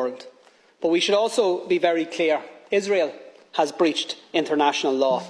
world. But we should also be very clear. Israel has breached international law,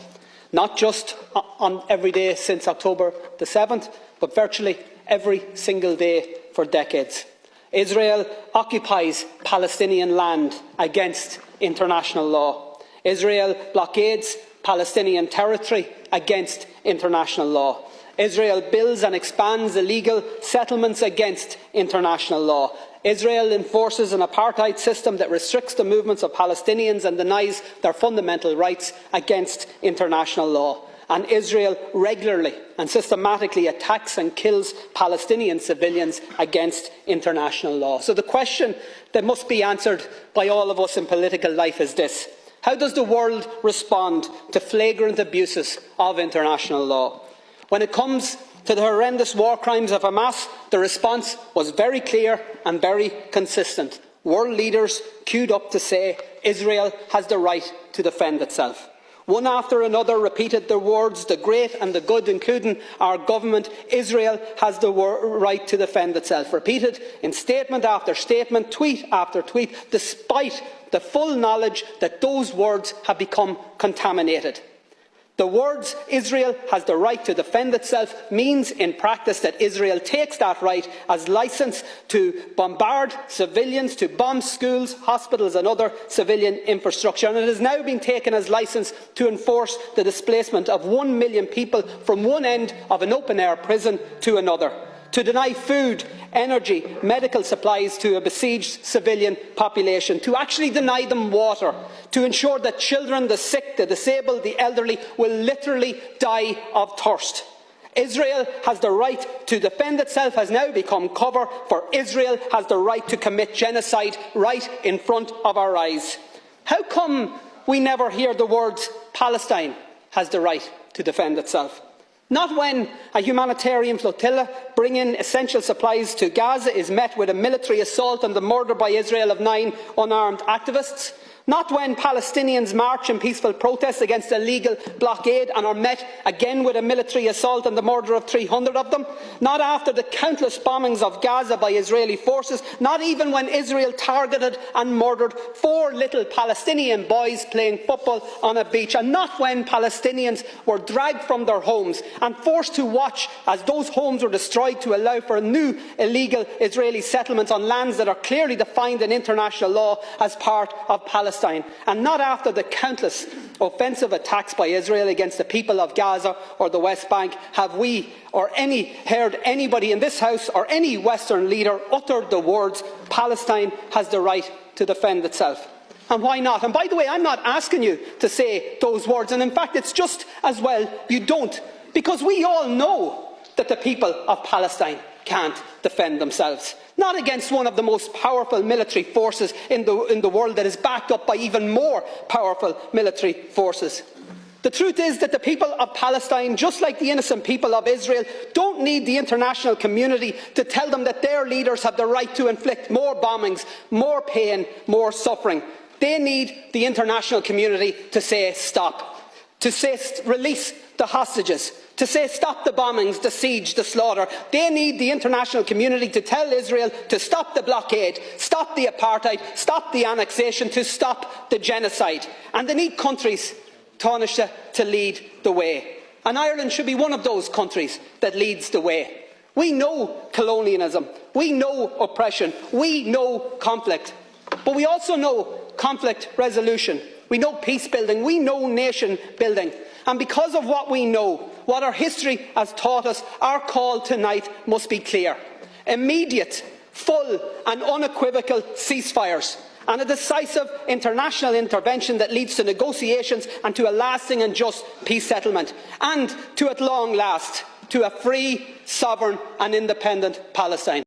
not just on every day since October the 7th, but virtually every single day for decades. Israel occupies Palestinian land against international law. Israel blockades Palestinian territory against international law. Israel builds and expands illegal settlements against international law. Israel enforces an apartheid system that restricts the movements of Palestinians and denies their fundamental rights against international law. And Israel regularly and systematically attacks and kills Palestinian civilians against international law. So the question that must be answered by all of us in political life is this: how does the world respond to flagrant abuses of international law? When it comes to the horrendous war crimes of Hamas, the response was very clear and very consistent. World leaders queued up to say Israel has the right to defend itself. One after another repeated the words, the great and the good, including our government: Israel has the right to defend itself. Repeated in statement after statement, tweet after tweet, despite the full knowledge that those words have become contaminated. The words "Israel has the right to defend itself" means in practice that Israel takes that right as licence to bombard civilians, to bomb schools, hospitals and other civilian infrastructure. And it has now been taken as licence to enforce the displacement of 1 million people from one end of an open-air prison to another, to deny food, energy, medical supplies to a besieged civilian population, to actually deny them water, to ensure that children, the sick, the disabled, the elderly will literally die of thirst. Israel has the right to defend itself has now become cover for Israel has the right to commit genocide right in front of our eyes. How come we never hear the words "Palestine has the right to defend itself"? Not when a humanitarian flotilla bringing essential supplies to Gaza is met with a military assault and the murder by Israel of 9 unarmed activists. Not when Palestinians march in peaceful protest against a legal blockade and are met again with a military assault and the murder of 300 of them. Not after the countless bombings of Gaza by Israeli forces. Not even when Israel targeted and murdered 4 little Palestinian boys playing football on a beach. And not when Palestinians were dragged from their homes and forced to watch as those homes were destroyed to allow for new illegal Israeli settlements on lands that are clearly defined in international law as part of Palestine. And not after the countless offensive attacks by Israel against the people of Gaza or the West Bank have we or heard anybody in this House or any Western leader utter the words "Palestine has the right to defend itself." And why not? And by the way, I'm not asking you to say those words, and in fact it's just as well you don't, because we all know that the people of Palestine can't defend themselves. Not against one of the most powerful military forces in the world that is backed up by even more powerful military forces. The truth is that the people of Palestine, just like the innocent people of Israel, don't need the international community to tell them that their leaders have the right to inflict more bombings, more pain, more suffering. They need the international community to say stop, to say release the hostages, to say stop the bombings, the siege, the slaughter. They need the international community to tell Israel to stop the blockade, stop the apartheid, stop the annexation, to stop the genocide. And they need countries, Taoiseach, to lead the way. And Ireland should be one of those countries that leads the way. We know colonialism, we know oppression, we know conflict, but we also know conflict resolution. We know peace building, we know nation building. And because of what we know, what our history has taught us, our call tonight must be clear. Immediate, full and unequivocal ceasefires and a decisive international intervention that leads to negotiations and to a lasting and just peace settlement, and to, at long last, to a free, sovereign and independent Palestine.